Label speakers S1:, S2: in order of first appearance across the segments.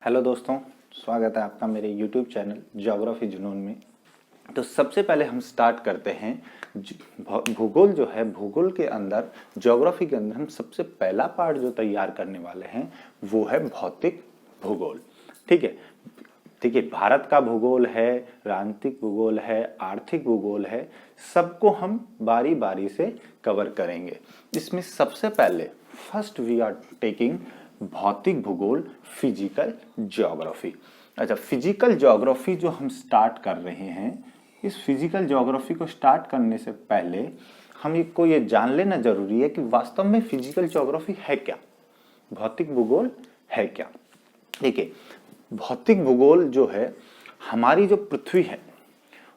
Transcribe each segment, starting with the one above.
S1: Hello दोस्तों, स्वागत है आपका मेरे यूट्यूब चैनल ज्योग्राफी जुनून में। तो सबसे पहले हम स्टार्ट करते हैं भूगोल जो है, भूगोल के अंदर ज्योग्राफी के अंदर हम सबसे पहला पार्ट जो तैयार करने वाले हैं वो है भौतिक भूगोल। ठीक है, देखिए भारत का भूगोल है, राजनीतिक भूगोल है, आर्थिक भूगोल है, सबको हम बारी बारी से कवर करेंगे। इसमें सबसे पहले फर्स्ट वी आर टेकिंग भौतिक भूगोल, फिजिकल ज्योग्राफी। अच्छा, फिजिकल ज्योग्राफी जो हम स्टार्ट कर रहे हैं, इस फिजिकल ज्योग्राफी को स्टार्ट करने से पहले को ये जान लेना जरूरी है कि वास्तव में फिजिकल ज्योग्राफी है क्या, भौतिक भूगोल है क्या। देखिए, भौतिक भूगोल जो है, हमारी जो पृथ्वी है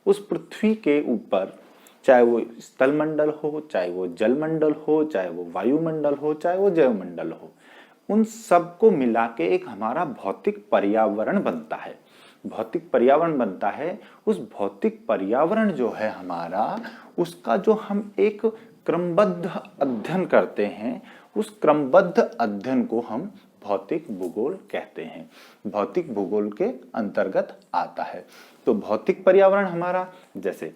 S1: उस पृथ्वी के ऊपर, चाहे वो स्थलमंडल हो, चाहे वो जलमंडल हो, चाहे वो वायुमंडल हो, चाहे वो जैवमंडल हो, उन सबको मिला के एक हमारा भौतिक पर्यावरण बनता है। भौतिक पर्यावरण बनता है। उस भौतिक पर्यावरण जो है हमारा, उसका जो हम एक क्रमबद्ध अध्ययन करते हैं, उस क्रमबद्ध अध्ययन को हम भौतिक भूगोल कहते हैं, भौतिक भूगोल के अंतर्गत आता है। तो भौतिक पर्यावरण हमारा, जैसे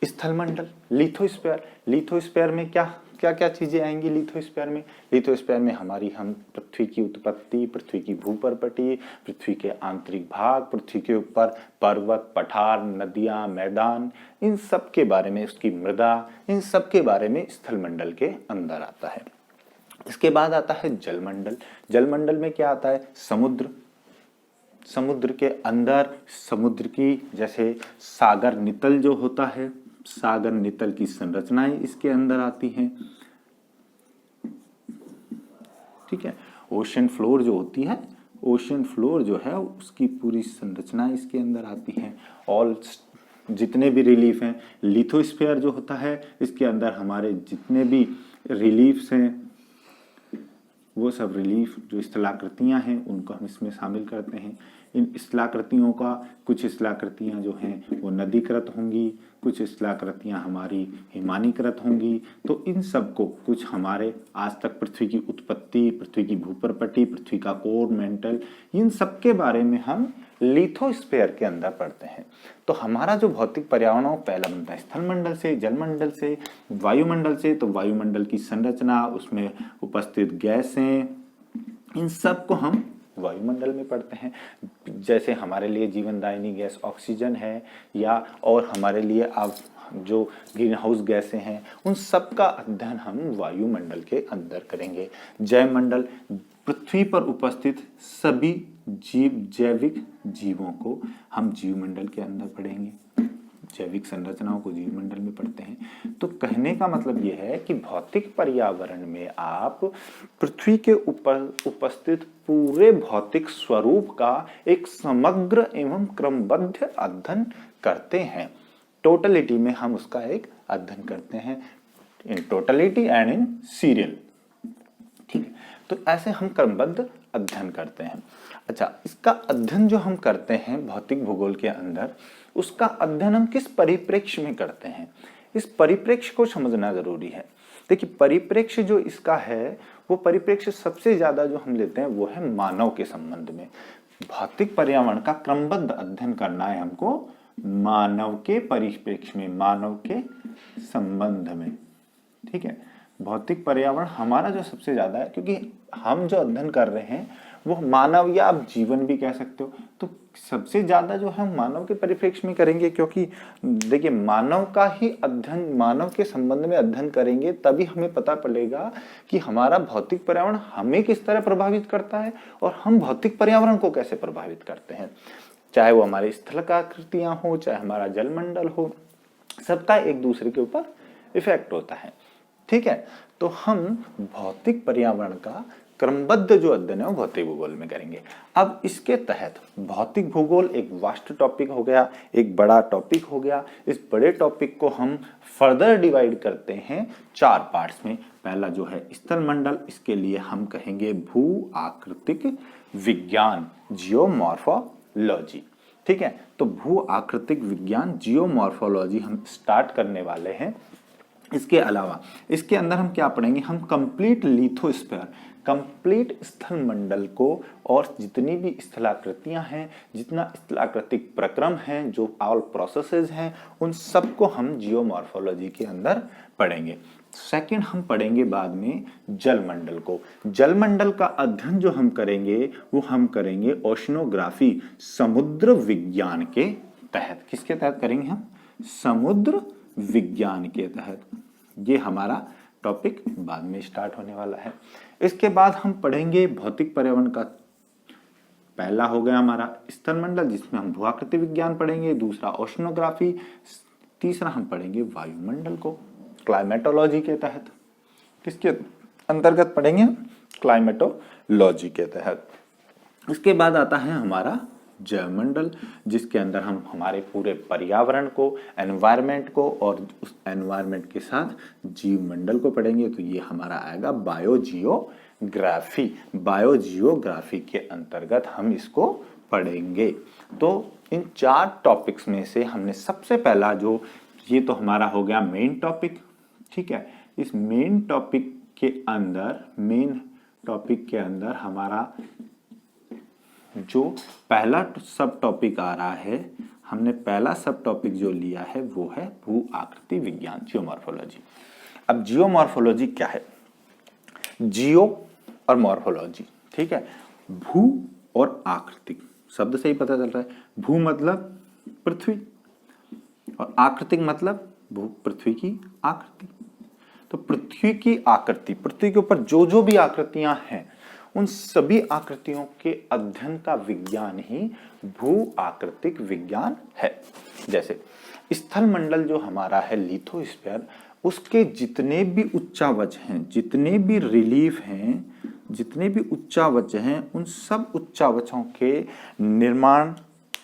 S1: स्थलमंडल, लिथोस्फीयर। लिथोस्फीयर में क्या क्या क्या चीजें आएंगी लिथोस्फीयर में? लिथोस्फीयर में हम पृथ्वी की उत्पत्ति, पृथ्वी की भूपर्पटी, पृथ्वी के आंतरिक भाग, पृथ्वी के ऊपर पर्वत, पठार, नदियां, मैदान, इन सब के बारे में, उसकी मृदा, इन सब के बारे में स्थलमंडल के अंदर आता है। इसके बाद आता है जलमंडल। जलमंडल में क्या आता है? समुद्र। समुद्र के अंदर समुद्र की, जैसे सागर नितल जो होता है, सागर नितल की संरचनाएं इसके अंदर आती हैं। ठीक है, ओशन फ्लोर जो होती है, ओशन फ्लोर जो है उसकी पूरी संरचनाएं इसके अंदर आती हैं। ऑल जितने भी रिलीफ हैं, लिथोस्फीयर जो होता है, इसके अंदर हमारे जितने भी रिलीफ्स हैं, वो सब रिलीफ जो स्थलाकृतियां हैं उनको हम इसमें शामिल करते हैं। इन स्थलाकृतियों का, कुछ स्थलाकृतियां जो हैं वो नदीकृत होंगी, कुछ स्थलाकृतियां हमारी हिमानीकृत होंगी। तो इन सब को, कुछ हमारे आज तक पृथ्वी की उत्पत्ति, पृथ्वी की भूपर्पटी, पृथ्वी का कोर, मेंटल, इन सब के बारे में हम लिथोस्फीयर के अंदर पढ़ते हैं। तो हमारा जो भौतिक पर्यावरण पहला बनता है स्थलमंडल से, जलमंडल से, वायुमंडल से। तो वायुमंडल की संरचना, उसमें उपस्थित गैसें, इन सब को हम वायुमंडल में पढ़ते हैं। जैसे हमारे लिए जीवनदायिनी गैस ऑक्सीजन है, या और हमारे लिए अब जो ग्रीन हाउस गैसें हैं, उन सब का अध्ययन हम वायुमंडल के अंदर करेंगे। जैवमंडल, पृथ्वी पर उपस्थित सभी जैविक जीवों को हम जीवमंडल के अंदर पढ़ेंगे, जैविक संरचनाओं को जीवमंडल में पढ़ते हैं। तो कहने का मतलब यह है कि भौतिक पर्यावरण में आप पृथ्वी के ऊपर उपस्थित पूरे भौतिक स्वरूप का एक समग्र एवं क्रमबद्ध अध्ययन करते हैं। टोटलिटी में हम उसका एक अध्ययन करते हैं, in totality and in serial. ठीक है, तो ऐसे हम क्रमबद्ध अध्ययन करते हैं। अच्छा, इसका अध्ययन जो हम करते हैं भौतिक भूगोल के अंदर, उसका अध्ययन हम किस परिप्रेक्ष्य में करते हैं, इस परिप्रेक्ष्य को समझना जरूरी है। देखिए, परिप्रेक्ष्य जो इसका है, वो परिप्रेक्ष्य सबसे ज्यादा जो हम लेते हैं वो है मानव के संबंध में। भौतिक पर्यावरण का क्रमबद्ध अध्ययन करना है हमको मानव के परिप्रेक्ष्य में, मानव के संबंध में। ठीक है, भौतिक पर्यावरण हमारा जो सबसे ज्यादा है, क्योंकि हम जो अध्ययन कर रहे हैं वो मानव, या आप जीवन भी कह सकते हो, तो सबसे ज्यादा जो हम मानव के परिप्रेक्ष्य में करेंगे। क्योंकि देखिए, मानव का ही अध्ययन, मानव के संबंध में अध्ययन करेंगे, तभी हमें पता पड़ेगा कि हमारा भौतिक पर्यावरण हमें किस तरह प्रभावित करता है और हम भौतिक पर्यावरण को कैसे प्रभावित करते हैं। चाहे वो हमारे स्थलाकृतियां हो, चाहे हमारा जलमंडल हो, सबका एक दूसरे के ऊपर इफेक्ट होता है। ठीक है, तो हम भौतिक पर्यावरण का क्रमबद्ध जो अध्ययन है वो भौतिक भूगोल में करेंगे। अब इसके तहत भौतिक भूगोल एक वास्ट टॉपिक हो गया, एक बड़ा टॉपिक हो गया। इस बड़े टॉपिक को हम फर्दर डिवाइड करते हैं 4 पार्ट्स में। पहला जो है स्थलमंडल, इसके लिए हम कहेंगे भू आकृतिक विज्ञान, जियोमॉर्फोलॉजी। ठीक है, तो भू आकृतिक विज्ञान, जियोमॉर्फोलॉजी हम स्टार्ट करने वाले हैं। इसके अलावा इसके अंदर हम क्या पढ़ेंगे, हम कंप्लीट लिथोस्फीयर, कंप्लीट स्थल मंडल को और जितनी भी स्थलाकृतियां हैं, जितना स्थलाकृतिक प्रक्रम हैं, जो ऑल प्रोसेसेस हैं, उन सबको हम जियोमॉर्फोलॉजी के अंदर पढ़ेंगे। सेकंड हम पढ़ेंगे बाद में जलमंडल को। जलमंडल का अध्ययन जो हम करेंगे वो हम करेंगे ओशनोग्राफी, समुद्र विज्ञान के तहत। किसके तहत करेंगे हम? समुद्र विज्ञान के तहत। ये हमारा टॉपिक बाद में स्टार्ट होने वाला है। इसके बाद हम पढ़ेंगे भौतिक पर्यावरण का। पहला हो गया हमारा स्थलमंडल, जिसमें हम भूआकृति विज्ञान पढ़ेंगे, दूसरा ओशनोग्राफी, तीसरा हम पढ़ेंगे वायुमंडल को क्लाइमेटोलॉजी के तहत। किसके अंतर्गत पढ़ेंगे? क्लाइमेटोलॉजी के तहत। इसके बाद आता है हमारा जलमंडल, जिसके अंदर हम हमारे पूरे पर्यावरण को, एनवायरनमेंट को और उस एनवायरनमेंट के साथ जीवमंडल को पढ़ेंगे। तो ये हमारा आएगा बायोजियोग्राफी। बायोजियोग्राफी के अंतर्गत हम इसको पढ़ेंगे। तो इन 4 टॉपिक्स में से हमने सबसे पहला जो, ये तो हमारा हो गया मेन टॉपिक, ठीक है। इस मेन टॉपिक के अंदर हमारा जो पहला सब टॉपिक आ रहा है, हमने पहला सब टॉपिक जो लिया है वो है भू आकृति विज्ञान, जियोमॉर्फोलॉजी। अब जियोमॉर्फोलॉजी क्या है? जियो और मॉर्फोलॉजी, ठीक है। भू और आकृतिक शब्द से ही पता चल रहा है। भू मतलब पृथ्वी और आकृतिक मतलब पृथ्वी की आकृति। तो पृथ्वी की आकृति, पृथ्वी के ऊपर जो जो भी आकृतियां हैं, उन सभी आकृतियों के अध्ययन का विज्ञान ही भू आकृतिक विज्ञान है। जैसे स्थल मंडल जो हमारा है लिथोस्फीयर, उसके जितने भी उच्चावच हैं, जितने भी रिलीफ हैं, जितने भी उच्चावच हैं, उन सब उच्चावचों के निर्माण,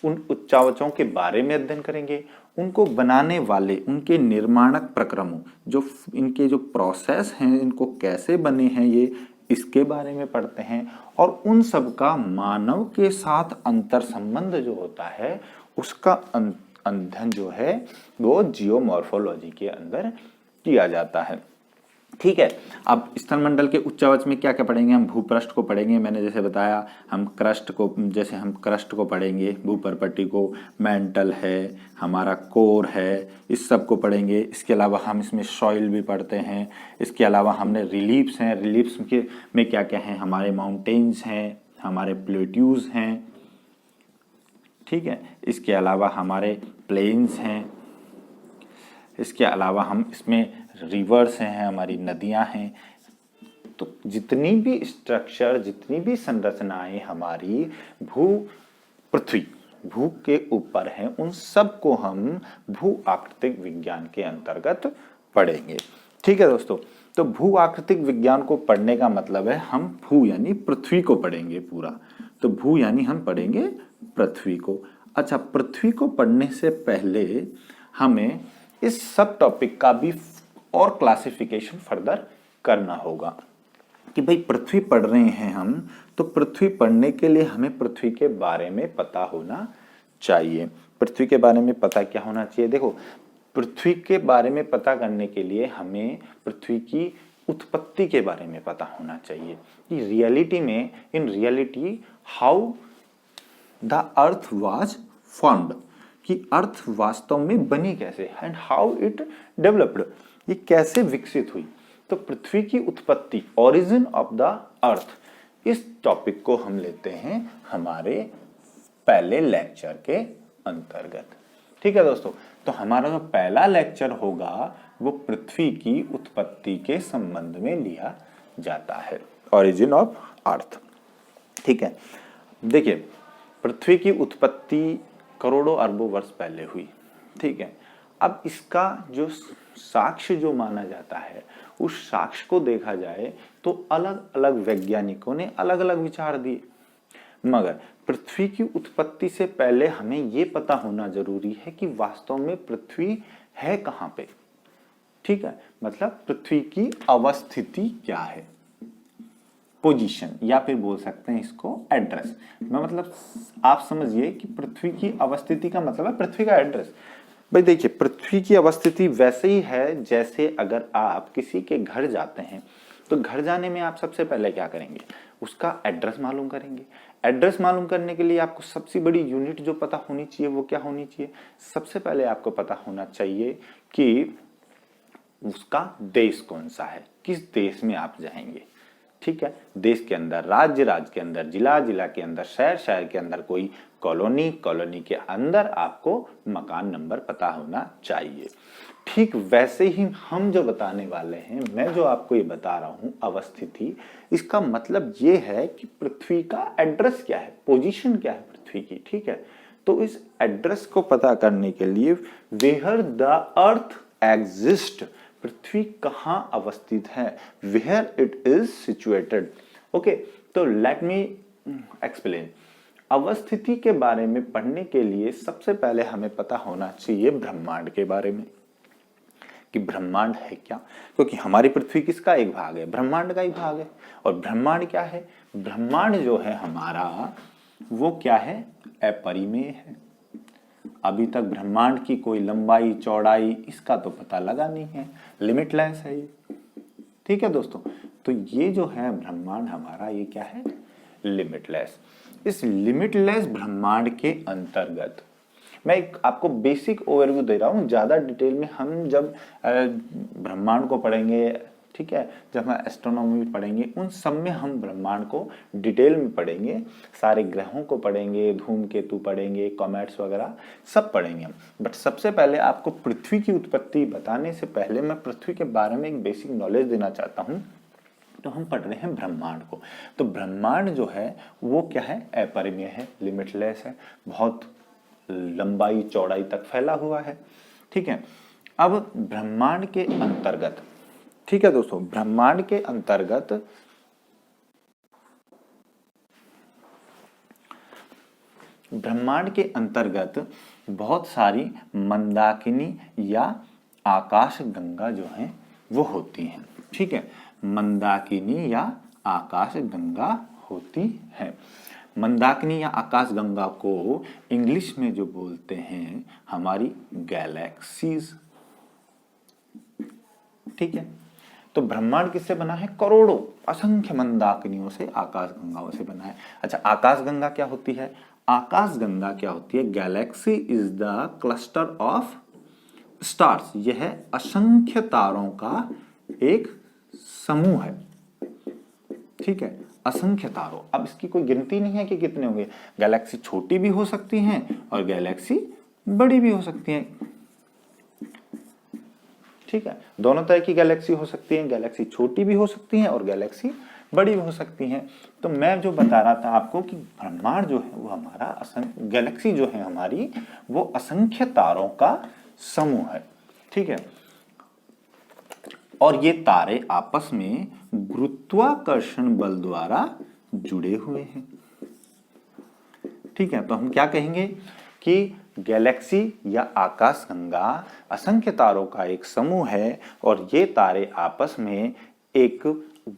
S1: उन उच्चावचों के बारे में अध्ययन करेंगे। उनको बनाने वाले, उनके निर्माणक प्रक्रमों, जो इनके जो प्रोसेस हैं, इनको कैसे बने हैं, ये इसके बारे में पढ़ते हैं। और उन सब का मानव के साथ अंतर संबंध जो होता है, उसका अध्ययन जो है वो जियोमॉर्फोलॉजी के अंदर किया जाता है, ठीक है। अब स्थलमंडल के उच्चावच में क्या क्या पढ़ेंगे? हम भूपृष्ठ को पढ़ेंगे, मैंने जैसे बताया। हम क्रस्ट को, जैसे हम क्रस्ट को पढ़ेंगे, भूपरपट्टी को, मेंटल है, हमारा कोर है, इस सब को पढ़ेंगे। इसके अलावा हम इसमें सॉइल भी पढ़ते हैं। इसके अलावा हमने रिलीफ्स हैं, रिलीफ्स के में क्या क्या हैं? हमारे माउंटेन्स हैं, हमारे प्लेट्यूज हैं, ठीक है। इसके अलावा हमारे प्लेन्स हैं। इसके अलावा हम इसमें रिवर्स हैं, हमारी नदियां हैं। तो जितनी भी स्ट्रक्चर, जितनी भी संरचनाएं हमारी पृथ्वी, भू के ऊपर हैं, उन सब को हम भू आकृतिक विज्ञान के अंतर्गत पढ़ेंगे, ठीक है दोस्तों। तो भू आकृतिक विज्ञान को पढ़ने का मतलब है हम भू यानी पृथ्वी को पढ़ेंगे पूरा। तो भू यानी हम पढ़ेंगे पृथ्वी को। अच्छा, पृथ्वी को पढ़ने से पहले हमें इस सब टॉपिक का भी और क्लासिफिकेशन फर्दर करना होगा कि भाई पृथ्वी पढ़ रहे हैं हम, तो पृथ्वी पढ़ने के लिए हमें पृथ्वी के बारे में पता होना चाहिए। पृथ्वी के बारे में पता क्या होना चाहिए? देखो, पृथ्वी के बारे में पता करने के लिए हमें पृथ्वी की उत्पत्ति के बारे में पता होना चाहिए कि रियलिटी में, in reality, how the earth was formed, कि अर्थ वास्तव में बनी कैसे, एंड हाउ इट डेवलप्ड, ये कैसे विकसित हुई। तो पृथ्वी की उत्पत्ति, ओरिजिन ऑफ द अर्थ, इस टॉपिक को हम लेते हैं हमारे पहले लेक्चर के अंतर्गत, ठीक है दोस्तों। तो हमारा जो पहला लेक्चर होगा वो पृथ्वी की उत्पत्ति के संबंध में लिया जाता है, ओरिजिन ऑफ अर्थ, ठीक है। देखिए, पृथ्वी की उत्पत्ति करोड़ों अरबों वर्ष पहले हुई, ठीक है। अब इसका जो साक्ष्य जो माना जाता है, उस साक्ष्य को देखा जाए तो अलग अलग वैज्ञानिकों ने अलग अलग विचार दिए, मगर पृथ्वी की उत्पत्ति से पहले हमें ये पता होना जरूरी है कि वास्तव में पृथ्वी है कहाँ पे, ठीक है। मतलब पृथ्वी की अवस्थिति क्या है, पोजीशन, या फिर बोल सकते हैं इसको एड्रेस। मैं मतलब आप समझिए कि पृथ्वी की अवस्थिति का मतलब है पृथ्वी का एड्रेस। भाई देखिए, पृथ्वी की अवस्थिति वैसे ही है जैसे अगर आप किसी के घर जाते हैं तो घर जाने में आप सबसे पहले क्या करेंगे, उसका एड्रेस मालूम करेंगे। एड्रेस मालूम करने के लिए आपको सबसे बड़ी यूनिट जो पता होनी चाहिए वो क्या होनी चाहिए, सबसे पहले आपको पता होना चाहिए कि उसका देश कौन सा है, किस देश में आप जाएंगे। ठीक है, देश के अंदर, राज्य के अंदर, जिला के अंदर, शहर के अंदर कोई कॉलोनी के अंदर आपको मकान नंबर पता होना चाहिए। ठीक वैसे ही हम जो बताने वाले हैं, मैं जो आपको ये बता रहा हूं अवस्थिति, इसका मतलब ये है कि पृथ्वी का एड्रेस क्या है, पोजीशन क्या है पृथ्वी की। ठीक है, तो इस एड्रेस को पता करने के लिए वेयर द अर्थ एग्जिस्ट, पृथ्वी कहां अवस्थित है, where it is situated. Okay, तो लेट मी एक्सप्लेन। अवस्थिति के बारे में पढ़ने के लिए सबसे पहले हमें पता होना चाहिए ब्रह्मांड के बारे में, कि ब्रह्मांड है क्या, क्योंकि हमारी पृथ्वी किसका एक भाग है, ब्रह्मांड का ही भाग है। और ब्रह्मांड क्या है, ब्रह्मांड जो है हमारा वो क्या है, अपरिमेय है। अभी तक ब्रह्मांड की कोई लंबाई चौड़ाई इसका तो पता लगा नहीं है, लिमिटलेस है ये। ठीक है दोस्तों, तो ये जो है ब्रह्मांड हमारा, ये क्या है, लिमिटलेस। इस लिमिटलेस ब्रह्मांड के अंतर्गत मैं एक आपको बेसिक ओवरव्यू दे रहा हूं, ज्यादा डिटेल में हम जब ब्रह्मांड को पढ़ेंगे, ठीक है, जब हम एस्ट्रोनॉमी पढ़ेंगे, उन सब में हम ब्रह्मांड को डिटेल में पढ़ेंगे, सारे ग्रहों को पढ़ेंगे, धूमकेतु पढ़ेंगे, कॉमेट्स वगैरह सब पढ़ेंगे हम। बट सबसे पहले आपको पृथ्वी की उत्पत्ति बताने से पहले मैं पृथ्वी के बारे में एक बेसिक नॉलेज देना चाहता हूँ। तो हम पढ़ रहे हैं ब्रह्मांड को, तो ब्रह्मांड जो है वो क्या है, अपरिमेय है, लिमिटलेस है, बहुत लंबाई चौड़ाई तक फैला हुआ है। ठीक है, अब ब्रह्मांड के अंतर्गत, ठीक है दोस्तों, ब्रह्मांड के अंतर्गत बहुत सारी मंदाकिनी या आकाश गंगा जो है वो होती हैं। ठीक है, मंदाकिनी या आकाश गंगा होती है। मंदाकिनी या आकाश गंगा को इंग्लिश में जो बोलते हैं हमारी गैलेक्सीज। ठीक है, तो ब्रह्मांड किससे बना है, करोड़ों असंख्य मंदाकिनियों से, आकाश गंगाओं से बना है। अच्छा, आकाश गंगा क्या होती है, आकाश गंगा क्या होती है, Galaxy is the cluster of stars, यह असंख्य तारों का एक समूह है। ठीक है, असंख्य तारों, अब इसकी कोई गिनती नहीं है कि कितने होंगे, गैलेक्सी छोटी भी हो सकती हैं और गैलेक्सी बड़ी भी हो सकती हैं। ठीक है, दोनों तरह की गैलेक्सी हो सकती हैं, गैलेक्सी छोटी भी हो सकती हैं और गैलेक्सी बड़ी भी हो सकती हैं। तो मैं जो बता रहा था आपको कि ब्रह्मांड जो है वो हमारा गैलेक्सी जो है हमारी, वो असंख्य तारों का समूह है। ठीक है, और ये तारे आपस में गुरुत्वाकर्षण बल द्वारा जुड़े हुए हैं। ठीक है, तो हम क्या कहेंगे कि गैलेक्सी या आकाश गंगा असंख्य तारों का एक समूह है और ये तारे आपस में एक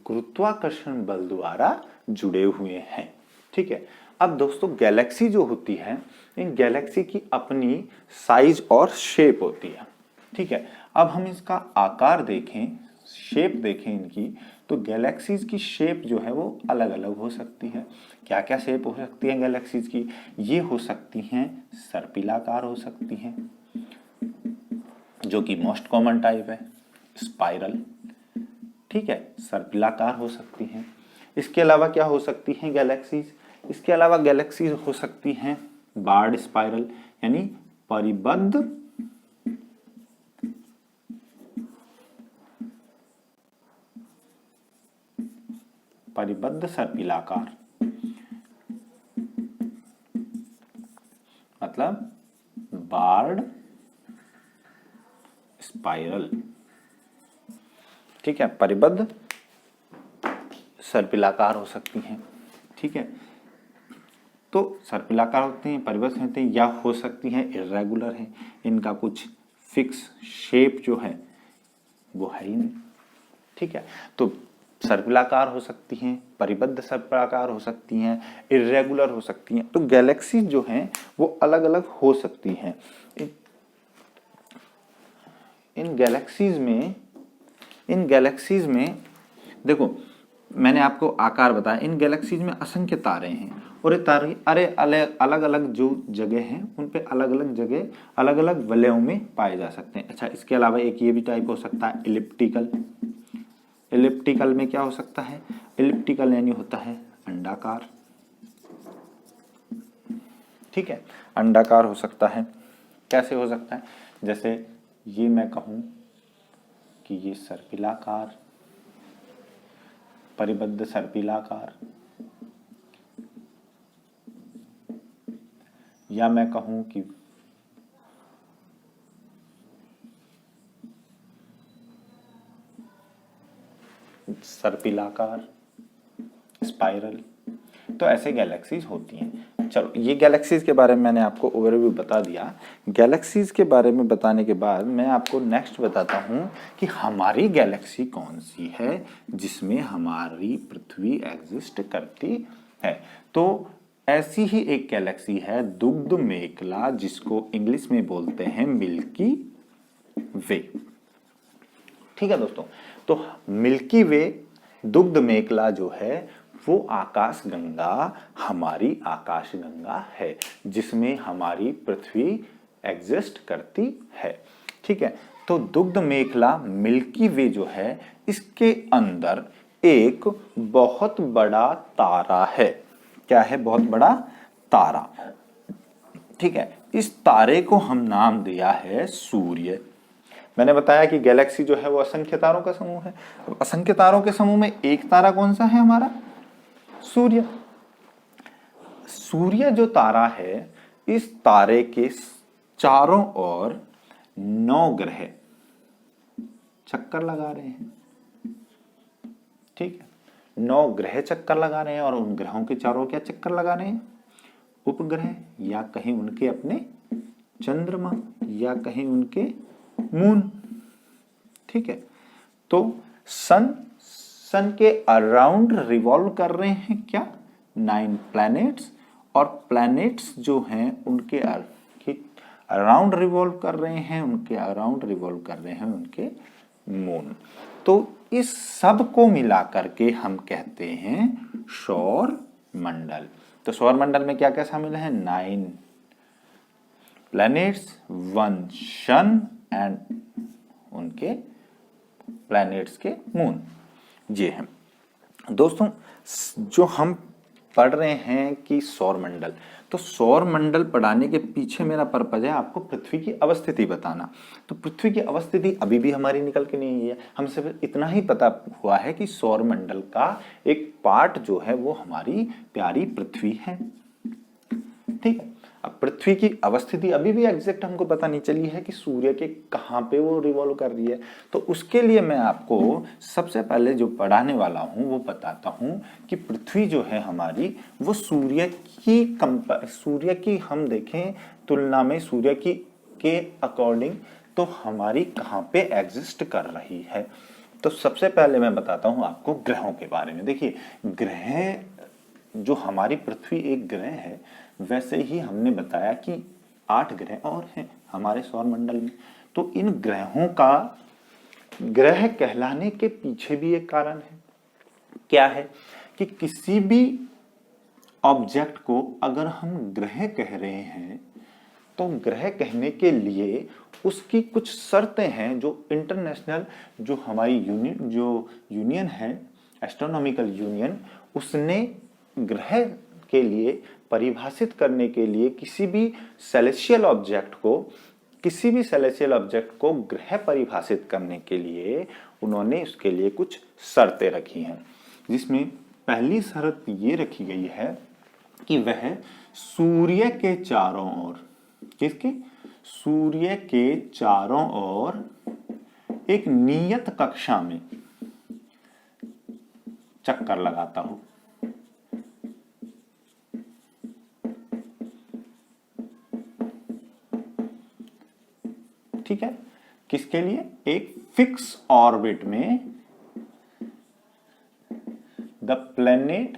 S1: गुरुत्वाकर्षण बल द्वारा जुड़े हुए हैं। ठीक है, अब दोस्तों गैलेक्सी जो होती है, इन गैलेक्सी की अपनी साइज और शेप होती है। ठीक है, अब हम इसका आकार देखें, शेप देखें इनकी, तो गैलेक्सीज की शेप जो है वो अलग अलग हो सकती है। क्या क्या शेप हो सकती है गैलेक्सीज की, ये हो सकती हैं सर्पिलाकार हो सकती हैं, जो कि मोस्ट कॉमन टाइप है, स्पाइरल। ठीक है, सर्पिलाकार हो सकती हैं। इसके अलावा क्या हो सकती हैं गैलेक्सीज, इसके अलावा गैलेक्सीज हो सकती हैं बार्ड स्पाइरल, यानी परिबद्ध सर्पिलाकार, मतलब बार्ड स्पाइरल। ठीक है, परिबद्ध सर्पिलाकार हो सकती हैं। ठीक है, तो सर्पिलाकार होती हैं, परिबद्ध होते हैं, या हो सकती हैं इर्रेगुलर हैं, इनका कुछ फिक्स शेप जो है वो है ही नहीं। ठीक है, तो सर्पिलाकार हो सकती हैं, परिबद्ध सर्पिलाकार हो सकती हैं, इर्रेगुलर हो सकती हैं। तो गैलेक्सी जो हैं वो अलग अलग हो सकती हैं। इन गैलेक्सीज में देखो, मैंने आपको आकार बताया, इन गैलेक्सीज में असंख्य तारे हैं और ये तारे अलग अलग जो जगह हैं उन पे अलग अलग जगह अलग अलग वलयों में पाए जा सकते हैं। अच्छा, इसके अलावा एक ये भी टाइप हो सकता है इलिप्टिकल में क्या हो सकता है, इलिप्टिकल यानी होता है अंडाकार, ठीक है, अंडाकार हो सकता है। कैसे हो सकता है, जैसे ये मैं कहूं कि ये सर्पिलाकार, परिबद्ध सर्पिलाकार, या मैं कहूं कि सर्पिलाकार, स्पाइरल, तो ऐसे गैलेक्सीज होती हैं। चलो, ये गैलेक्सीज के बारे में मैंने आपको ओवरव्यू बता दिया। गैलेक्सीज के बारे में बताने के बाद मैं आपको नेक्स्ट बताता हूं कि हमारी गैलेक्सी कौन सी है जिसमें हमारी पृथ्वी एग्जिस्ट करती है। तो ऐसी ही एक गैलेक्सी है दुग्ध मेखला, जिसको इंग्लिश में बोलते हैं मिल्की वे। ठीक है दोस्तों, तो मिल्की वे, दुग्ध मेखला जो है वो आकाश गंगा, हमारी आकाश गंगा है जिसमें हमारी पृथ्वी एग्जिस्ट करती है। ठीक है, तो दुग्ध मेखला मिल्की वे जो है, इसके अंदर एक बहुत बड़ा तारा है। क्या है? बहुत बड़ा तारा। ठीक है, इस तारे को हम नाम दिया है सूर्य। मैंने बताया कि गैलेक्सी जो है वो असंख्य तारों का समूह है। तो असंख्य तारों के समूह में एक तारा कौन सा है? हमारा सूर्य। सूर्य जो तारा है, इस तारे के चारों ओर 9 ग्रह चक्कर लगा रहे हैं। ठीक है, 9 ग्रह चक्कर लगा रहे हैं और उन ग्रहों के चारों क्या चक्कर लगा रहे हैं? उपग्रह, या कहीं उनके अपने चंद्रमा, या कहीं उनके मून। ठीक है, तो सन के अराउंड रिवॉल्व कर रहे हैं क्या? 9 प्लैनेट्स, और प्लैनेट्स जो हैं उनके अराउंड रिवॉल्व कर रहे हैं, उनके अराउंड रिवॉल्व कर रहे हैं उनके मून। तो इस सब को मिला करके हम कहते हैं सौर मंडल। तो सौर मंडल में क्या क्या शामिल है? 9 प्लैनेट्स, 1 सन एंड उनके प्लैनेट्स के मून, ये हैं। दोस्तों, जो हम पढ़ रहे हैं कि सौर मंडल, तो सौर मंडल पढ़ाने के पीछे मेरा पर्पज है आपको पृथ्वी की अवस्थिति बताना। तो पृथ्वी की अवस्थिति अभी भी हमारी निकल के नहीं है, हम सिर्फ इतना ही पता हुआ है कि सौर मंडल का एक पार्ट जो है वो हमारी प्यारी पृथ्वी है। ठीक है, अब पृथ्वी की अवस्थिति अभी भी एग्जैक्ट हमको पता नहीं चली है कि सूर्य के कहां पे वो रिवॉल्व कर रही है। तो उसके लिए मैं आपको सबसे पहले जो पढ़ाने वाला हूं वो बताता हूं कि पृथ्वी जो है हमारी, वो सूर्य की हम देखें तुलना में सूर्य की के अकॉर्डिंग तो हमारी कहां पे एग्जिस्ट कर रही है। तो सबसे पहले मैं बताता हूं आपको ग्रहों के बारे में। देखिए, ग्रह, जो हमारी पृथ्वी एक ग्रह है, वैसे ही हमने बताया कि 8 ग्रह और हैं हमारे सौर मंडल में। तो इन ग्रहों का ग्रह कहलाने के पीछे भी एक कारण है। क्या है? कि किसी भी ऑब्जेक्ट को अगर हम ग्रह कह रहे हैं, तो ग्रह कहने के लिए उसकी कुछ शर्तें हैं जो इंटरनेशनल, जो हमारी यूनियन है, एस्ट्रोनॉमिकल यूनियन, उसने ग्रह के लिए परिभाषित करने के लिए किसी भी सेलेस्टियल ऑब्जेक्ट को ग्रह परिभाषित करने के लिए उन्होंने उसके लिए कुछ शर्तें रखी हैं, जिसमें पहली शर्त ये रखी गई है कि वह सूर्य के चारों ओर, किसके? सूर्य के चारों ओर एक नियत कक्षा में चक्कर लगाता हो। ठीक है, किसके लिए? एक फिक्स ऑर्बिट में the planet,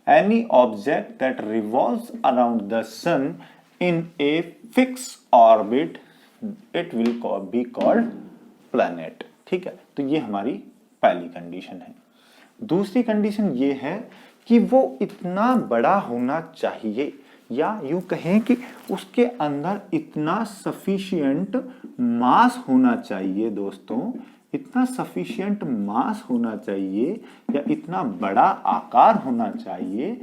S1: any object that revolves around the sun in a fix orbit, it will be called planet. ठीक है, तो ये हमारी पहली कंडीशन है। दूसरी कंडीशन ये है कि वो इतना बड़ा होना चाहिए, या यूं कहें कि उसके अंदर इतना सफिशिएंट मास होना चाहिए दोस्तों, इतना सफिशिएंट मास होना चाहिए या इतना बड़ा आकार होना चाहिए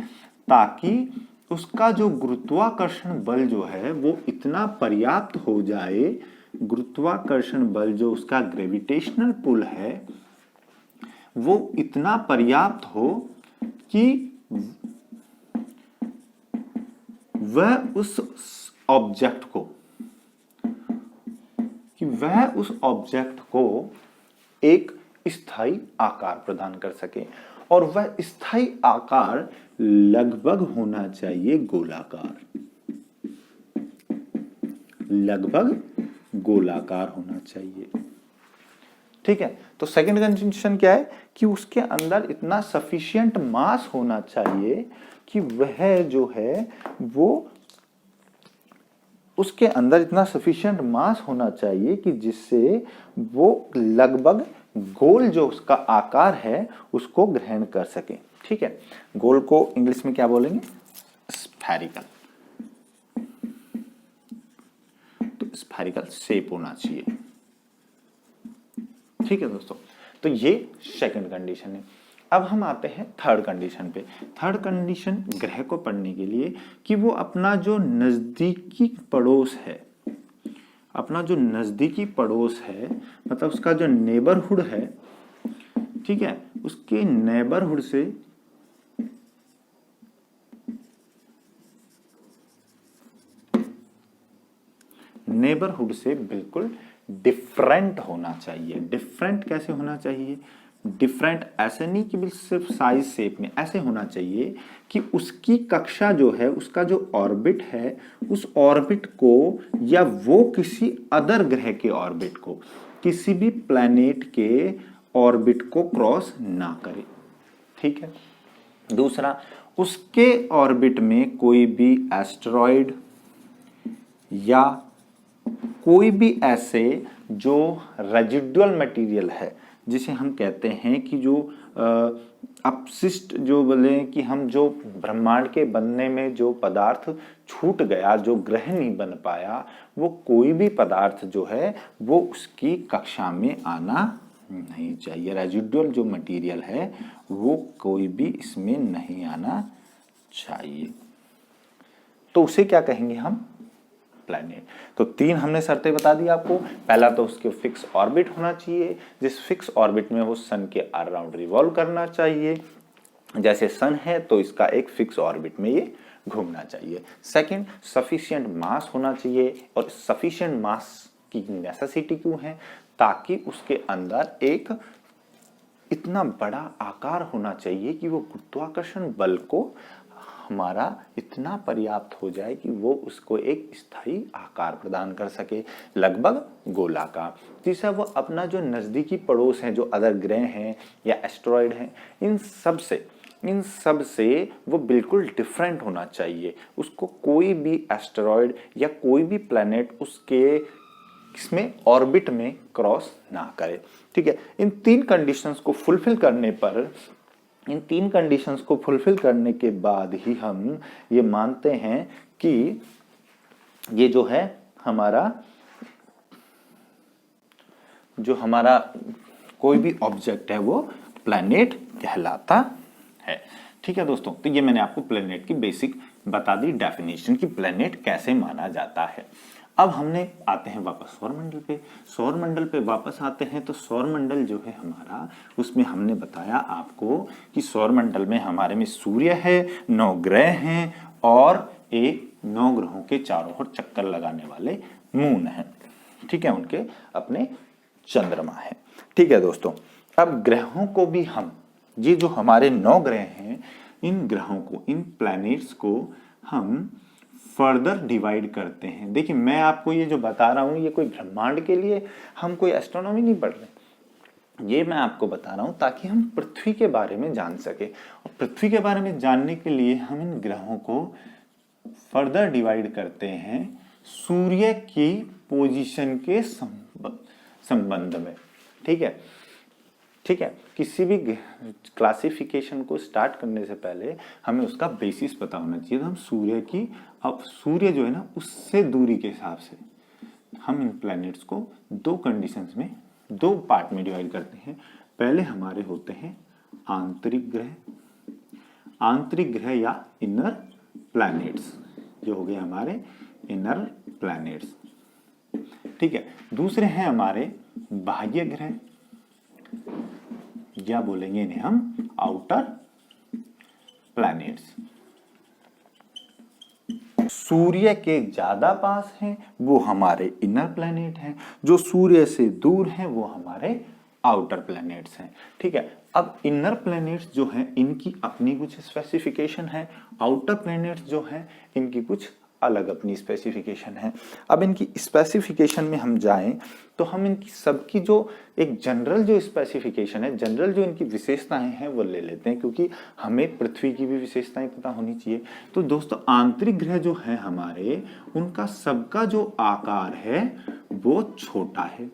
S1: ताकि उसका जो गुरुत्वाकर्षण बल जो है वो इतना पर्याप्त हो जाए, गुरुत्वाकर्षण बल जो उसका ग्रेविटेशनल पुल है वो इतना पर्याप्त हो कि वह उस ऑब्जेक्ट को एक स्थायी आकार प्रदान कर सके, और वह स्थायी आकार लगभग होना चाहिए गोलाकार, लगभग गोलाकार होना चाहिए। ठीक है, तो सेकंड कंडीशन क्या है कि उसके अंदर इतना सफिशिएंट मास होना चाहिए कि वह जो है वो उसके अंदर इतना सफिशिएंट मास होना चाहिए कि जिससे वो लगभग गोल जो उसका आकार है उसको ग्रहण कर सके। ठीक है, गोल को इंग्लिश में क्या बोलेंगे? स्फेरिकल। तो स्फेरिकल शेप होना चाहिए। ठीक है दोस्तों, तो ये सेकंड कंडीशन है। अब हम आते हैं थर्ड कंडीशन पे। थर्ड कंडीशन ग्रह को पढ़ने के लिए कि वो अपना जो नजदीकी पड़ोस है, अपना जो नजदीकी पड़ोस है, मतलब उसका जो नेबरहुड है, ठीक है, उसके नेबरहुड से बिल्कुल डिफरेंट होना चाहिए। डिफरेंट कैसे होना चाहिए? डिफरेंट ऐसे नहीं कि सिर्फ साइज शेप में, ऐसे होना चाहिए कि उसकी कक्षा जो है, उसका जो ऑर्बिट है, उस ऑर्बिट को या वो किसी अदर ग्रह के ऑर्बिट को, किसी भी प्लैनेट के ऑर्बिट को क्रॉस ना करे। ठीक है, दूसरा, उसके ऑर्बिट में कोई भी एस्टेरॉयड या कोई भी ऐसे जो रेजिडुअल मटेरियल है, जिसे हम कहते हैं कि जो अपशिष्ट, जो बोले कि हम जो ब्रह्मांड के बनने में जो पदार्थ छूट गया, जो ग्रह नहीं बन पाया, वो कोई भी पदार्थ जो है वो उसकी कक्षा में आना नहीं चाहिए। रेजिडुअल जो मटेरियल है वो कोई भी इसमें नहीं आना चाहिए। तो उसे क्या कहेंगे हम? प्लैनेट। तो तीन हमने शर्तें बता दी आपको। पहला तो उसके फिक्स ऑर्बिट होना चाहिए, जिस फिक्स ऑर्बिट में वो सन के अराउंड रिवॉल्व करना चाहिए। जैसे सन है तो इसका एक फिक्स ऑर्बिट में ये घूमना चाहिए। सेकंड, सफिशिएंट मास होना चाहिए, और सफिशिएंट मास की नेसेसिटी क्यों है? ताकि उसके अंदर एक इतना बड़ा आकार होना चाहिए कि वो गुरुत्वाकर्षण बल को हमारा इतना पर्याप्त हो जाए कि वो उसको एक स्थायी आकार प्रदान कर सके, लगभग गोलाकार। तीसरा, वो अपना जो नजदीकी पड़ोस है, जो अदर ग्रह हैं या एस्टेरॉयड हैं, इन सब से वो बिल्कुल डिफरेंट होना चाहिए। उसको कोई भी एस्टेरॉयड या कोई भी प्लैनेट उसके इसमें ऑर्बिट में क्रॉस ना करे। ठीक है, इन तीन कंडीशंस को फुलफिल करने के बाद ही हम ये मानते हैं कि ये जो है हमारा कोई भी ऑब्जेक्ट है वो प्लैनेट कहलाता है। ठीक है दोस्तों, तो ये मैंने आपको प्लैनेट की बेसिक बता दी डेफिनेशन कि प्लैनेट कैसे माना जाता है। अब हमने आते हैं वापस सौरमंडल पे। सौरमंडल पे वापस आते हैं तो सौरमंडल जो है हमारा, उसमें हमने बताया आपको कि सौरमंडल में हमारे में सूर्य है, 9 ग्रह हैं और एक 9 ग्रहों के चारों ओर चक्कर लगाने वाले मून हैं। ठीक है, उनके अपने चंद्रमा है। ठीक है दोस्तों, अब ग्रहों को भी हम, ये जो हमारे 9 ग्रह हैं, इन ग्रहों को, इन प्लैनेट्स को हम फर्दर डिवाइड करते हैं। देखिए, मैं आपको ये जो बता रहा हूं, ये कोई ब्रह्मांड के लिए हम कोई एस्ट्रोनॉमी नहीं पढ़ रहे, ये मैं आपको बता रहा हूं ताकि हम पृथ्वी के बारे में जान सके। और पृथ्वी के बारे में जानने के लिए हम इन ग्रहों को फर्दर डिवाइड करते हैं सूर्य की पोजीशन के संबंध में। ठीक है, ठीक है। किसी भी क्लासिफिकेशन को स्टार्ट करने से पहले हमें उसका बेसिस पता होना चाहिए। तो हम सूर्य की, अब सूर्य जो है ना उससे दूरी के हिसाब से हम इन प्लैनेट्स को दो कंडीशंस में, दो पार्ट में डिवाइड करते हैं। पहले हमारे होते हैं आंतरिक ग्रह, आंतरिक ग्रह या इनर प्लैनेट्स, जो हो गए हमारे इनर प्लैनेट्स। ठीक है। दूसरे हैं हमारे बाह्य ग्रह, या बोलेंगे इन्हें हम आउटर प्लैनेट्स। सूर्य के ज्यादा पास हैं वो हमारे इनर प्लैनेट हैं, जो सूर्य से दूर हैं वो हमारे आउटर प्लैनेट्स हैं। ठीक है। अब इनर प्लैनेट्स जो हैं इनकी अपनी कुछ स्पेसिफिकेशन है, आउटर प्लैनेट्स जो हैं इनकी कुछ अलग अपनी स्पेसिफिकेशन है। अब इनकी स्पेसिफिकेशन में हम जाएं तो हम इनकी सबकी जो एक जनरल जो स्पेसिफिकेशन है, जनरल जो इनकी विशेषताएं हैं वो ले लेते हैं, क्योंकि हमें पृथ्वी की भी विशेषताएं पता होनी चाहिए। तो दोस्तों आंतरिक ग्रह जो है हमारे, उनका सबका जो आकार है वो छोटा है।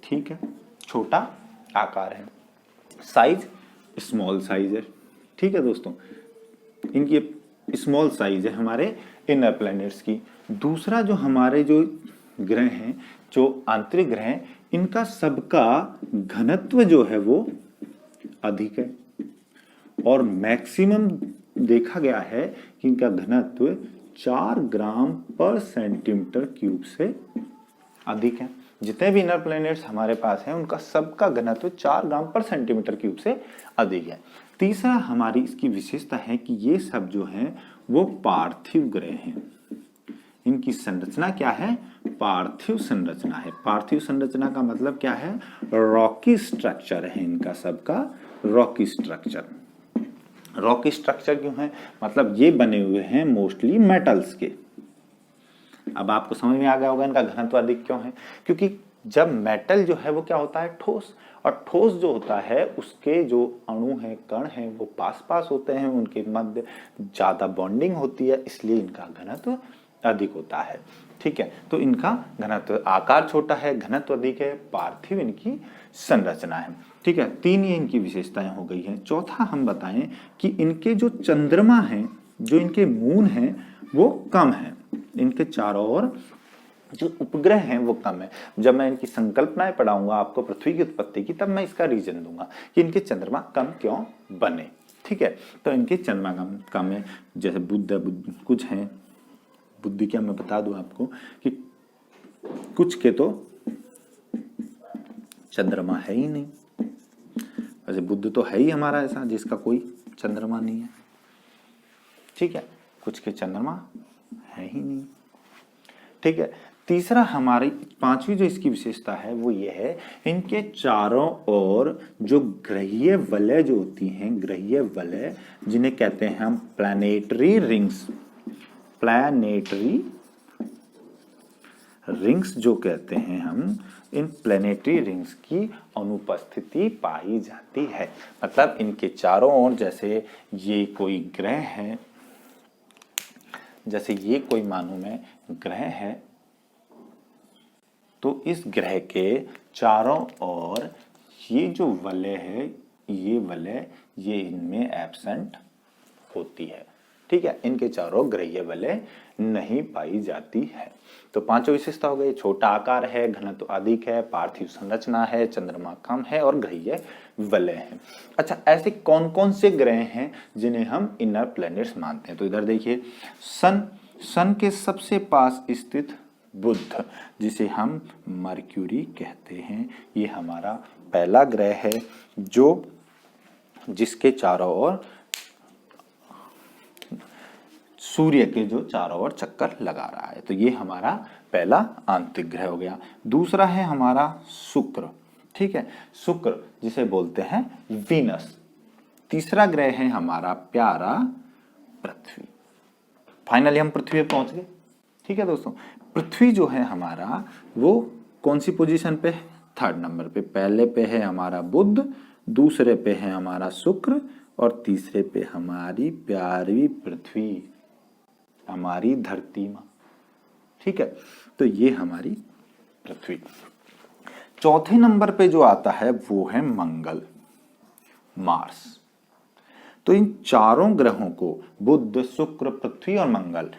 S1: ठीक है, छोटा आकार है, साइज स्मॉल साइज है। ठीक है दोस्तों, इनकी स्मॉल साइज है हमारे इनर प्लैनेट्स की। दूसरा जो हमारे जो ग्रह हैं, जो आंतरिक ग्रह हैं, इनका सबका घनत्व जो है वो अधिक है, और मैक्सिमम देखा गया है कि इनका घनत्व 4 ग्राम पर सेंटीमीटर क्यूब से अधिक है। जितने भी इनर प्लैनेट्स हमारे पास हैं उनका सबका घनत्व 4 ग्राम पर सेंटीमीटर क्यूब से अधिक है। तीसरा हमारी इसकी विशेषता है कि ये सब जो हैं वो पार्थिव ग्रह हैं। इनकी संरचना क्या है? पार्थिव संरचना है। पार्थिव संरचना का मतलब क्या है? रॉकी स्ट्रक्चर है इनका सबका, रॉकी स्ट्रक्चर। रॉकी स्ट्रक्चर क्यों है? मतलब ये बने हुए हैं मोस्टली मेटल्स के। अब आपको समझ में आ गया होगा इनका घनत्व अधिक क्यों है, क्योंकि जब मेटल जो है वो क्या होता है? ठोस। और ठोस जो होता है उसके जो अणु हैं, कण हैं, वो पास पास होते हैं, उनके मध्य ज्यादा बॉन्डिंग होती है, इसलिए इनका घनत्व अधिक होता है। ठीक है, तो इनका घनत्व, आकार छोटा है, घनत्व अधिक है, पार्थिव इनकी संरचना है। ठीक है, 3 ये इनकी विशेषताएं हो गई हैं। चौथा हम बताएं कि इनके जो चंद्रमा हैं, जो इनके मून हैं वो कम है, इनके चारों ओर जो उपग्रह हैं वो कम है। जब मैं इनकी संकल्पनाएं पढ़ाऊंगा आपको पृथ्वी की उत्पत्ति की, तब मैं इसका रीजन दूंगा कि इनके चंद्रमा कम क्यों बने। ठीक है, तो इनके चंद्रमा कम है। जैसे बुध कुछ हैं, बुद्धि क्या मैं बता दूं आपको कि कुछ के तो चंद्रमा है ही नहीं। वैसे बुध तो है ही हमारा ऐसा जिसका कोई चंद्रमा नहीं है। ठीक है, कुछ के चंद्रमा है ही नहीं। ठीक है, तीसरा हमारी 5वीं जो इसकी विशेषता है वो ये है, इनके चारों ओर जो ग्रहीय वलय जो होती हैं, ग्रहीय वलय जिन्हें कहते हैं हम प्लैनेटरी रिंग्स, प्लैनेटरी रिंग्स जो कहते हैं हम, इन प्लैनेटरी रिंग्स की अनुपस्थिति पाई जाती है। मतलब इनके चारों ओर, जैसे ये कोई ग्रह है, जैसे ये कोई मानो मैं ग्रह है, तो इस ग्रह के चारों ओर ये जो वलय है, ये वलय ये इनमें एब्सेंट होती है। ठीक है, इनके चारों ग्रहीय वलय नहीं पाई जाती है। तो 5 विशेषता हो गई, छोटा आकार है, घनत्व अधिक है, पार्थिव संरचना है, चंद्रमा कम है और ग्रहीय वलय है। अच्छा, ऐसे कौन कौन से ग्रह हैं जिन्हें हम इनर प्लैनेट्स मानते हैं? तो इधर देखिए, सन के सबसे पास स्थित बुध, जिसे हम मर्क्यूरी कहते हैं, ये हमारा पहला ग्रह है जो जिसके चारों ओर सूर्य के जो चारों ओर चक्कर लगा रहा है। तो ये हमारा पहला आंतरिक ग्रह हो गया। दूसरा है हमारा शुक्र। ठीक है, शुक्र जिसे बोलते हैं वीनस। तीसरा ग्रह है हमारा प्यारा पृथ्वी। फाइनली हम पृथ्वी पे पहुंच गए। ठीक है दोस्तों, पृथ्वी जो है हमारा वो कौन सी पोजीशन पे है? 3rd नंबर पे। पहले पे है हमारा बुध, दूसरे पे है हमारा शुक्र और तीसरे पे हमारी प्यारी पृथ्वी, हमारी धरती माँ। ठीक है, तो ये हमारी पृथ्वी। चौथे नंबर पे जो आता है वो है मंगल, मार्स। तो इन चारों ग्रहों को, बुध, शुक्र, पृथ्वी और मंगल,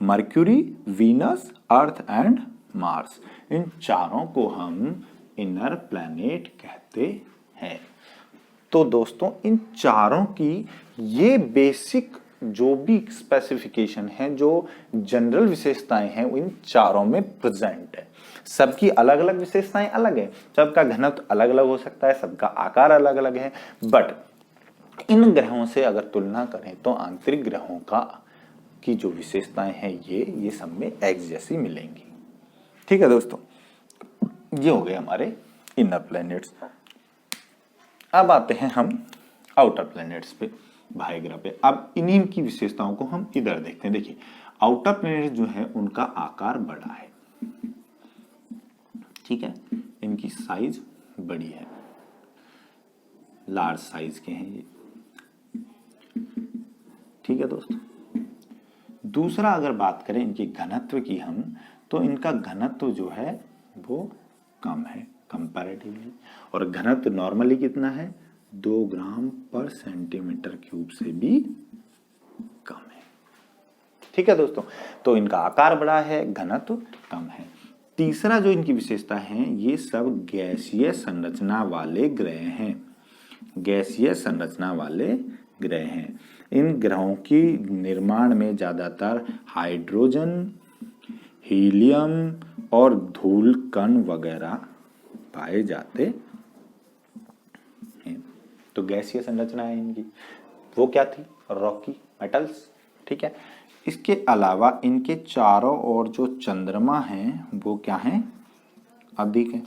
S1: Mercury, Venus, Earth and Mars, इन चारों को हम इनर प्लैनेट कहते हैं। तो दोस्तों इन चारों की ये बेसिक जो भी स्पेसिफिकेशन है, जो जनरल विशेषताएं हैं, इन चारों में प्रेजेंट है। सबकी अलग अलग विशेषताएं अलग है, सबका घनत्व अलग अलग हो सकता है, सबका आकार अलग अलग है, बट इन ग्रहों से अगर तुलना करें तो आंतरिक ग्रहों की जो विशेषताएं हैं ये सब में एक जैसी मिलेंगी। ठीक है दोस्तों, ये हो गए हमारे इनर प्लैनेट्स। अब आते हैं हम आउटर प्लैनेट्स पे, बाह्य ग्रह पे। अब इन्हीं की विशेषताओं को हम इधर देखते हैं। देखिए आउटर प्लैनेट जो है उनका आकार बड़ा है, ठीक है, इनकी साइज बड़ी है, लार्ज साइज के हैं ये, ठीक है दोस्तों। दूसरा अगर बात करें इनके घनत्व की हम, तो इनका घनत्व जो है वो कम है कंपैरेटिवली, और घनत्व नॉर्मली कितना है, 2 ग्राम पर सेंटीमीटर क्यूब से भी कम है। ठीक है दोस्तों, तो इनका आकार बड़ा है, घनत्व कम है। तीसरा जो इनकी विशेषता है, ये सब गैसीय संरचना वाले ग्रह हैं, गैसीय संरचना वाले ग्रह हैं। इन ग्रहों की निर्माण में ज्यादातर हाइड्रोजन, हीलियम और धूल कण वगैरह पाए जाते हैं। तो गैसीय संरचना है इनकी, वो क्या थी, रॉकी मेटल्स। ठीक है, इसके अलावा इनके चारों ओर जो चंद्रमा हैं वो क्या हैं, अधिक है।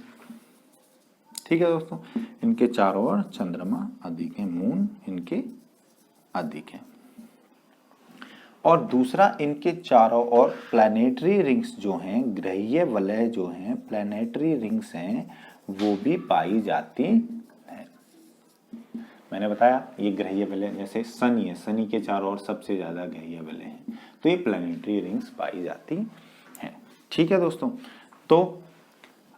S1: ठीक है दोस्तों, इनके चारों ओर चंद्रमा अधिक है, मून इनके अधिक है। और दूसरा, इनके चारों ओर प्लैनेटरी रिंग्स जो हैं, ग्रहीय वलय जो हैं, प्लैनेटरी रिंग्स हैं, वो भी पाई जाती हैं। मैंने बताया ये ग्रहीय वलय, जैसे शनि है, शनि के चारों ओर सबसे ज्यादा ग्रहीय वलय हैं, तो ये प्लैनेटरी रिंग्स पाई जाती हैं। ठीक है दोस्तों, तो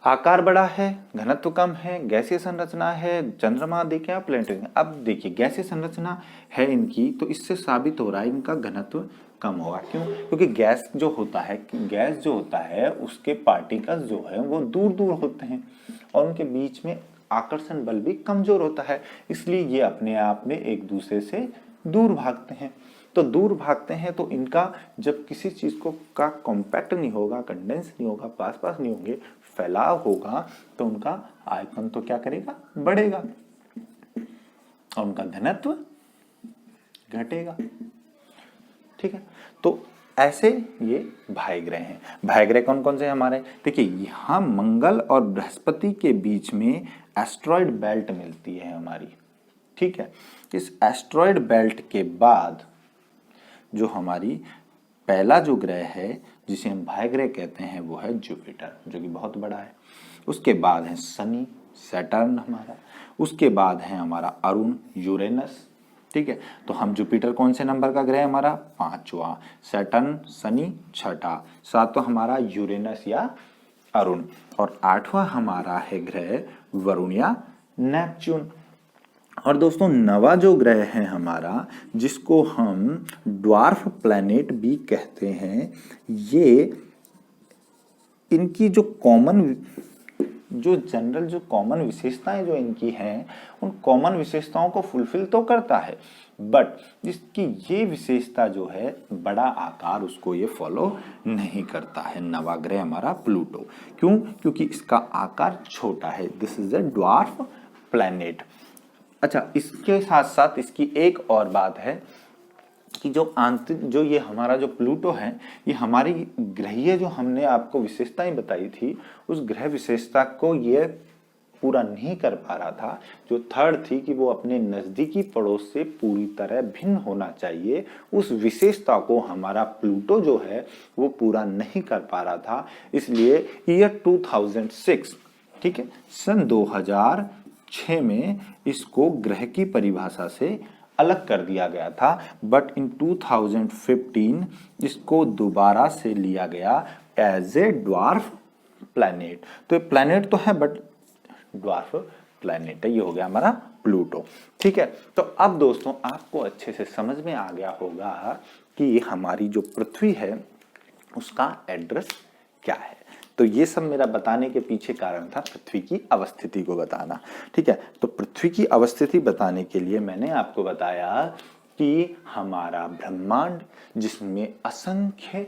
S1: आकार बड़ा है, घनत्व कम है, गैसीय संरचना है, चंद्रमा अधिक है, प्लैनेटरी। अब देखिए गैसीय संरचना है इनकी, तो इससे साबित हो रहा है इनका घनत्व कम होगा। क्यों? क्योंकि गैस जो होता है उसके पार्टिकल्स जो है वो दूर दूर होते हैं और उनके बीच में आकर्षण बल भी कमजोर होता है, इसलिए ये अपने आप में एक दूसरे से दूर भागते हैं। तो दूर भागते हैं तो इनका जब किसी चीज का कॉम्पैक्ट नहीं होगा, कंडेंस नहीं होगा, पास पास नहीं होंगे, फैलाव होगा, तो उनका आयतन तो क्या करेगा, बढ़ेगा और उनका घनत्व घटेगा। ठीक है, तो ऐसे ये बाह्य ग्रह हैं। बाह्य ग्रह कौन कौन से हैं हमारे, देखिए यहां मंगल और बृहस्पति के बीच में एस्ट्रॉयड बेल्ट मिलती है हमारी। ठीक है, इस एस्ट्रॉयड बेल्ट के बाद जो हमारी पहला जो ग्रह है जिसे हम बाह्य ग्रह कहते हैं वो है जुपिटर, जो कि बहुत बड़ा है। उसके बाद है शनि, सैटर्न हमारा। उसके बाद है हमारा अरुण, यूरेनस। ठीक है, तो हम जुपिटर कौन से नंबर का ग्रह है हमारा, 5वां, सैटर्न शनि 6ठा, 7वां हमारा यूरेनस या अरुण, और 8वां हमारा है ग्रह वरुण या नेपच्यून। और दोस्तों 9वां जो ग्रह है हमारा, जिसको हम ड्वार्फ प्लैनेट भी कहते हैं, ये इनकी जो कॉमन विशेषताएं जो इनकी हैं, उन कॉमन विशेषताओं को फुलफिल तो करता है, बट इसकी ये विशेषता जो है बड़ा आकार, उसको ये फॉलो नहीं करता है। 9वां ग्रह हमारा प्लूटो। क्यों? क्योंकि इसका आकार छोटा है। This is a dwarf planet. अच्छा, इसके साथ साथ इसकी एक और बात है कि जो ये हमारा जो प्लूटो है, ये हमारी ग्रहीय जो हमने आपको विशेषताएं बताई थी, उस ग्रह विशेषता को ये पूरा नहीं कर पा रहा था। जो थर्ड थी कि वो अपने नजदीकी पड़ोस से पूरी तरह भिन्न होना चाहिए, उस विशेषता को हमारा प्लूटो जो है वो पूरा नहीं कर पा रहा था। इसलिए ईयर 2006, ठीक है, सन 2006 में इसको ग्रह की परिभाषा से अलग कर दिया गया था, बट इन 2015 इसको दोबारा से लिया गया एज ए ड्वार्फ प्लैनेट। तो ये प्लैनेट तो है बट ड्वार्फ प्लैनेट है, ये हो गया हमारा प्लूटो। ठीक है, तो अब दोस्तों आपको अच्छे से समझ में आ गया होगा कि हमारी जो पृथ्वी है उसका एड्रेस क्या है। तो ये सब मेरा बताने के पीछे कारण था पृथ्वी की अवस्थिति को बताना। ठीक है, तो पृथ्वी की अवस्थिति बताने के लिए मैंने आपको बताया कि हमारा ब्रह्मांड जिसमें असंख्य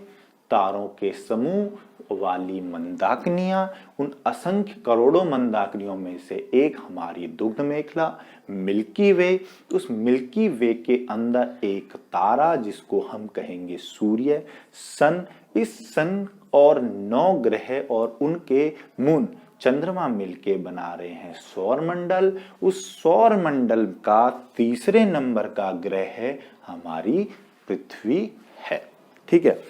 S1: तारों के समूह वाली मंदाकिनियां, उन असंख्य करोड़ों मंदाकिनियों में से एक हमारी दुग्ध मेखला मिल्की वे, उस मिल्की वे के अंदर एक तारा जिसको हम कहेंगे सूर्य, सन, इस सन और 9 ग्रह और उनके मून चंद्रमा मिलके बना रहे हैं सौरमंडल। उस सौरमंडल का तीसरे नंबर का ग्रह है हमारी पृथ्वी है। ठीक है,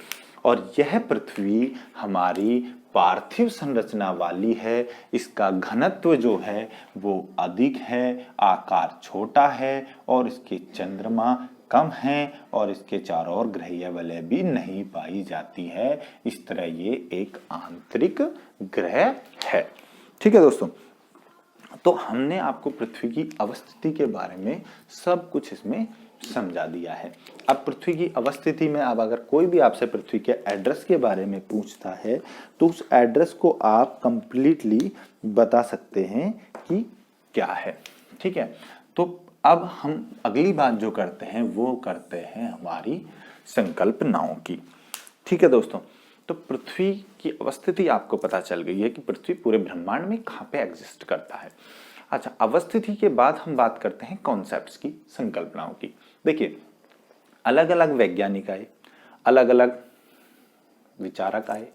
S1: और यह पृथ्वी हमारी पार्थिव संरचना वाली है, इसका घनत्व जो है वो अधिक है, आकार छोटा है और इसके चंद्रमा कम हैं और इसके चारों ओर ग्रहीय वलय भी नहीं पाई जाती है। इस तरह ये एक आंतरिक ग्रह है। ठीक है दोस्तों, तो हमने आपको पृथ्वी की अवस्थिति के बारे में सब कुछ इसमें समझा दिया है। अब पृथ्वी की अवस्थिति में अब अगर कोई भी आपसे पृथ्वी के एड्रेस के बारे में पूछता है तो उस एड्रेस को आप कंप्लीटली बता सकते हैं कि क्या है। ठीक है, तो अब हम अगली बात जो करते हैं वो करते हैं हमारी संकल्पनाओं की। ठीक है दोस्तों, तो पृथ्वी की अवस्थिति आपको पता चल गई है कि पृथ्वी पूरे ब्रह्मांड में कहाँ पे एग्जिस्ट करता है। अच्छा, अवस्थिति के बाद हम बात करते हैं कॉन्सेप्ट्स की, संकल्पनाओं की। देखिए, अलग अलग वैज्ञानिक आए, अलग अलग विचारक आए,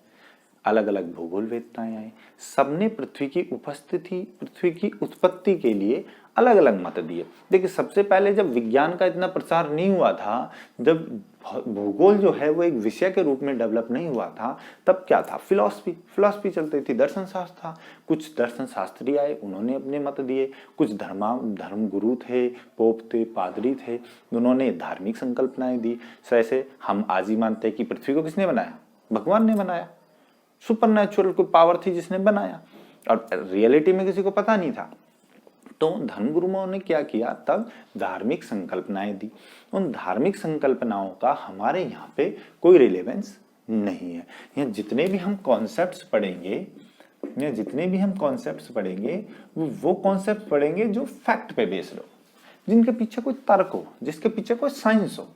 S1: अलग अलग भूगोलवेत्ताएं आए, सबने पृथ्वी की उपस्थिति, पृथ्वी की उत्पत्ति के लिए अलग अलग मत दिए। देखिए, सबसे पहले जब विज्ञान का इतना प्रचार नहीं हुआ था, जब भूगोल जो है वो एक विषय के रूप में डेवलप नहीं हुआ था, तब क्या था, फिलॉसफी चलती थी, दर्शन शास्त्र था। कुछ दर्शन शास्त्री आए, उन्होंने अपने मत दिए। कुछ धर्म गुरु थे, पोप थे, पादरी थे, उन्होंने धार्मिक संकल्पनाएं दी। जैसे हम आज ही मानते हैं कि पृथ्वी को किसने बनाया, भगवान ने बनाया, सुपरनैचुरल कोई पावर थी जिसने बनाया, और रियलिटी में किसी को पता नहीं था। तो धर्मगुरुओं ने क्या किया, तब धार्मिक संकल्पनाएं दी। उन धार्मिक संकल्पनाओं का हमारे यहाँ पे कोई रिलेवेंस नहीं है। यहाँ जितने भी हम कॉन्सेप्ट्स पढ़ेंगे, वो कॉन्सेप्ट पढ़ेंगे जो फैक्ट पे बेस्ड हो, जिनके पीछे कोई तर्क हो, जिसके पीछे कोई साइंस हो।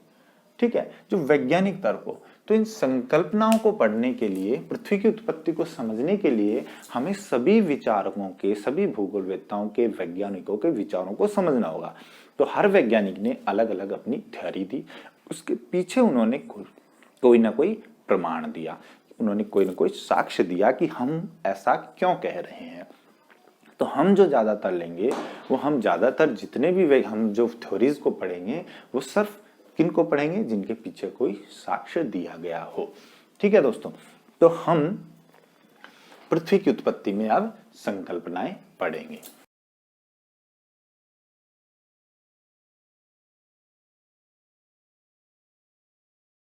S1: ठीक है, जो वैज्ञानिक तर्क हो। तो इन संकल्पनाओं को पढ़ने के लिए, पृथ्वी की उत्पत्ति को समझने के लिए हमें सभी विचारकों के, सभी भूगोलवेत्ताओं के, वैज्ञानिकों के विचारों को समझना होगा। तो हर वैज्ञानिक ने अलग अलग अपनी थ्योरी दी, उसके पीछे उन्होंने कोई ना कोई प्रमाण दिया, उन्होंने कोई ना कोई साक्ष्य दिया कि हम ऐसा क्यों कह रहे हैं। तो हम जो ज्यादातर लेंगे वो हम ज्यादातर जितने भी हम जो थ्योरीज को पढ़ेंगे वो सिर्फ किनको पढ़ेंगे, जिनके पीछे कोई साक्ष्य दिया गया हो। ठीक है दोस्तों, तो हम पृथ्वी की उत्पत्ति में अब संकल्पनाएं पढ़ेंगे।